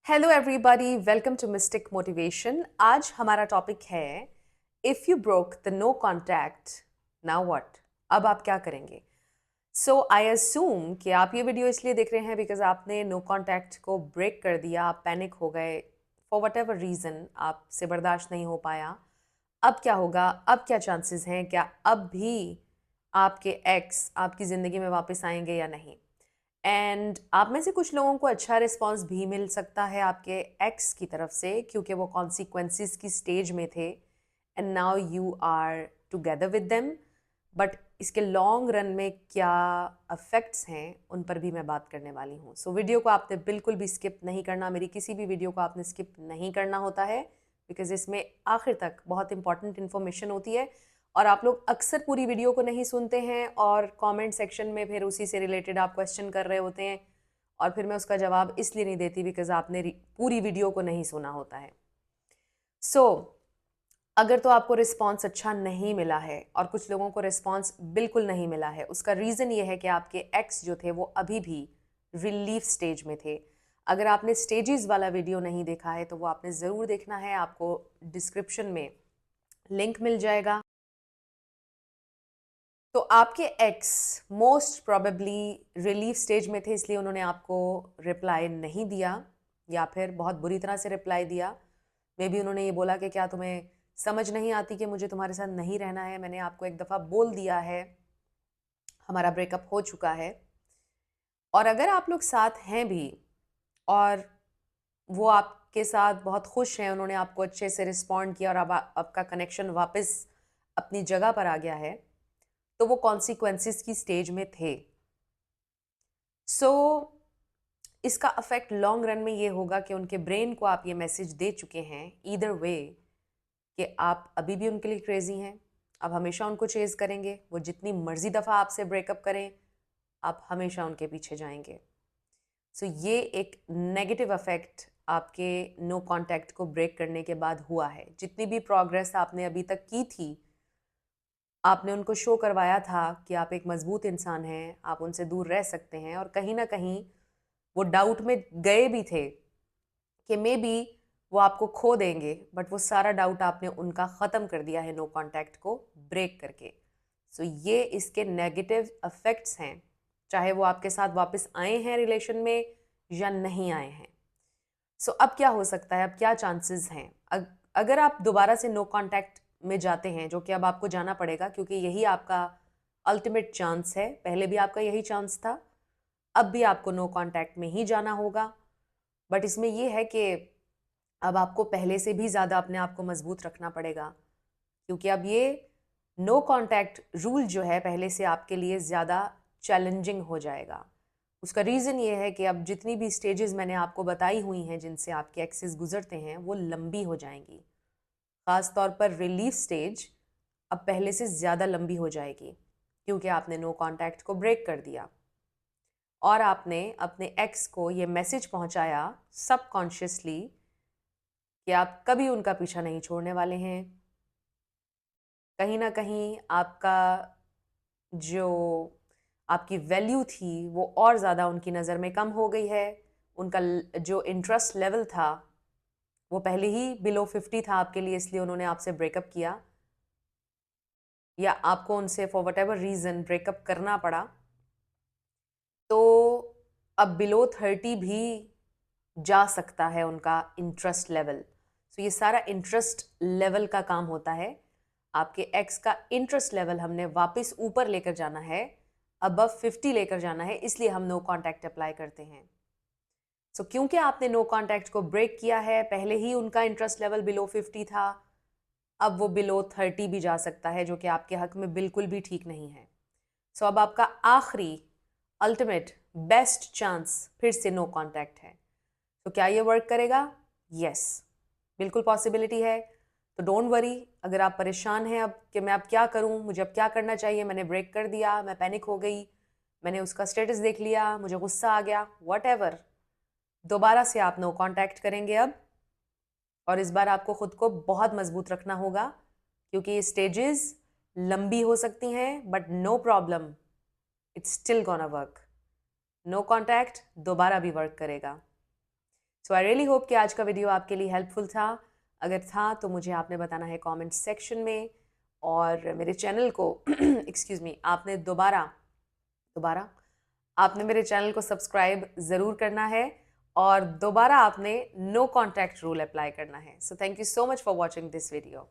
Hello everybody, welcome to mystic motivation. आज हमारा topic है if you broke the no contact, now what. अब आप क्या करेंगे? सो आई असूम कि आप ये वीडियो इसलिए देख रहे हैं बिकॉज आपने नो कॉन्टैक्ट को ब्रेक कर दिया, आप पैनिक हो गए फॉर वट एवर रीज़न, आपसे बर्दाश्त नहीं हो पाया। अब क्या होगा? अब क्या चांसेस हैं? क्या अब भी आपके एक्स आपकी ज़िंदगी में वापस आएंगे या नहीं? एंड आप में से कुछ लोगों को अच्छा रिस्पांस भी मिल सकता है आपके एक्स की तरफ से, क्योंकि वो कॉन्सिक्वेंसेस की स्टेज में थे and now you are together with them. But इसके लॉन्ग रन में क्या अफेक्ट्स हैं उन पर भी मैं बात करने वाली हूँ। सो वीडियो को आपने बिल्कुल भी स्किप नहीं करना, मेरी किसी भी वीडियो को आपने स्किप नहीं करना होता है, बिकॉज इसमें आखिर तक बहुत इंपॉर्टेंट इन्फॉर्मेशन होती है और आप लोग अक्सर पूरी वीडियो को नहीं सुनते हैं और कमेंट सेक्शन में फिर उसी से रिलेटेड आप क्वेश्चन कर रहे होते हैं और फिर मैं उसका जवाब इसलिए नहीं देती बिकॉज आपने पूरी वीडियो को नहीं सुना होता है। सो अगर तो आपको रिस्पांस अच्छा नहीं मिला है और कुछ लोगों को रिस्पांस बिल्कुल नहीं मिला है, उसका रीज़न ये है कि आपके एक्स जो थे वो अभी भी रिलीफ स्टेज में थे। अगर आपने स्टेजेस वाला वीडियो नहीं देखा है तो वो आपने ज़रूर देखना है, आपको डिस्क्रिप्शन में लिंक मिल जाएगा। तो आपके x most probably relief stage में थे, इसलिए उन्होंने आपको रिप्लाई नहीं दिया या फिर बहुत बुरी तरह से रिप्लाई दिया। मे बी उन्होंने ये बोला कि क्या तुम्हें समझ नहीं आती कि मुझे तुम्हारे साथ नहीं रहना है, मैंने आपको एक दफ़ा बोल दिया है, हमारा ब्रेकअप हो चुका है। और अगर आप लोग साथ हैं भी और वो आपके साथ बहुत खुश हैं, उन्होंने आपको अच्छे से रिस्पॉन्ड किया और अब आपका कनेक्शन वापस अपनी जगह पर आ गया है, तो वो कॉन्सिक्वेंसेस की स्टेज में थे। सो इसका अफेक्ट लॉन्ग रन में ये होगा कि उनके ब्रेन को आप ये मैसेज दे चुके हैं ईदर वे कि आप अभी भी उनके लिए क्रेजी हैं, आप हमेशा उनको चेज करेंगे, वो जितनी मर्जी दफ़ा आपसे ब्रेकअप करें आप हमेशा उनके पीछे जाएंगे। सो ये एक नेगेटिव अफेक्ट आपके नो कॉन्टैक्ट को ब्रेक करने के बाद हुआ है। जितनी भी प्रोग्रेस आपने अभी तक की थी, आपने उनको शो करवाया था कि आप एक मजबूत इंसान हैं, आप उनसे दूर रह सकते हैं, और कहीं ना कहीं वो डाउट में गए भी थे कि मे बी वो आपको खो देंगे, बट वो सारा डाउट आपने उनका ख़त्म कर दिया है नो कांटेक्ट को ब्रेक करके। सो ये इसके नेगेटिव अफेक्ट्स हैं, चाहे वो आपके साथ वापस आए हैं रिलेशन में या नहीं आए हैं। सो अब क्या हो सकता है, अब क्या चांसेस हैं? अगर आप दोबारा से नो कांटेक्ट में जाते हैं, जो कि अब आपको जाना पड़ेगा क्योंकि यही आपका अल्टीमेट चांस है, पहले भी आपका यही चांस था, अब भी आपको नो कांटेक्ट में ही जाना होगा। बट इसमें यह है कि अब आपको पहले से भी ज़्यादा अपने आप को मजबूत रखना पड़ेगा, क्योंकि अब ये नो कांटेक्ट रूल जो है पहले से आपके लिए ज़्यादा चैलेंजिंग हो जाएगा। उसका रीज़न ये है कि अब जितनी भी स्टेजेस मैंने आपको बताई हुई हैं जिनसे आपके एक्सेस गुजरते हैं वो लंबी हो जाएंगी। ख़ास तौर पर रिलीफ स्टेज अब पहले से ज़्यादा लंबी हो जाएगी, क्योंकि आपने नो कांटेक्ट को ब्रेक कर दिया और आपने अपने एक्स को ये मैसेज पहुंचाया सबकॉन्शियसली कि आप कभी उनका पीछा नहीं छोड़ने वाले हैं। कहीं ना कहीं आपका जो आपकी वैल्यू थी वो और ज़्यादा उनकी नज़र में कम हो गई है। उनका जो इंटरेस्ट लेवल था वो पहले ही बिलो 50 था आपके लिए, इसलिए उन्होंने आपसे ब्रेकअप किया या आपको उनसे for what ever reason breakup करना पड़ा। तो अब बिलो 30 भी जा सकता है उनका इंटरेस्ट लेवल। सो ये सारा इंटरेस्ट लेवल का काम होता है। आपके एक्स का इंटरेस्ट लेवल हमने वापस ऊपर लेकर जाना है, अबव 50 लेकर जाना है, इसलिए हम नो कांटेक्ट अप्लाई करते हैं। सो क्योंकि आपने नो कांटेक्ट को ब्रेक किया है, पहले ही उनका इंटरेस्ट लेवल बिलो 50 था, अब वो बिलो 30 भी जा सकता है, जो कि आपके हक में बिल्कुल भी ठीक नहीं है। सो अब आपका आखिरी अल्टीमेट बेस्ट चांस फिर से नो कांटेक्ट है। तो क्या ये वर्क करेगा? यस, बिल्कुल पॉसिबिलिटी है। तो डोंट वरी, अगर आप परेशान हैं अब कि मैं अब क्या करूं, मुझे अब क्या करना चाहिए, मैंने ब्रेक कर दिया, मैं पैनिक हो गई, मैंने उसका स्टेटस देख लिया, मुझे गुस्सा आ गया, वट एवर, दोबारा से आप नो कांटेक्ट करेंगे अब। और इस बार आपको खुद को बहुत मजबूत रखना होगा, क्योंकि ये स्टेजेस लंबी हो सकती हैं, but no problem, it's still gonna work. No contact दोबारा भी वर्क करेगा। सो आई रियली होप कि आज का वीडियो आपके लिए हेल्पफुल था। अगर था तो मुझे आपने बताना है कमेंट सेक्शन में, और मेरे चैनल को एक्सक्यूज़ मी, आपने दोबारा दोबारा आपने मेरे चैनल को सब्सक्राइब ज़रूर करना है, और दोबारा आपने नो कॉन्टैक्ट रूल अप्लाई करना है। So thank you so much for watching this video.